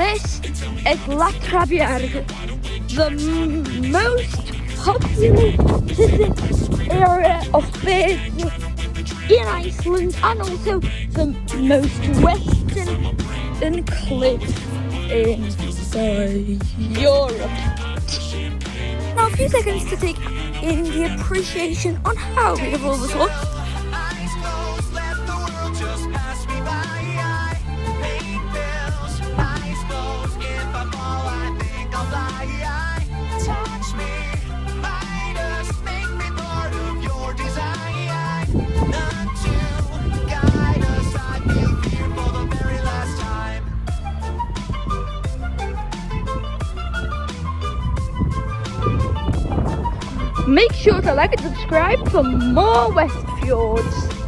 this is Látrabjarg, the most populated area of birds in Iceland, and also the most western cliff in Europe. Now a few seconds to take in the appreciation on how beautiful this looks. Make sure to like and subscribe for more West Fjords.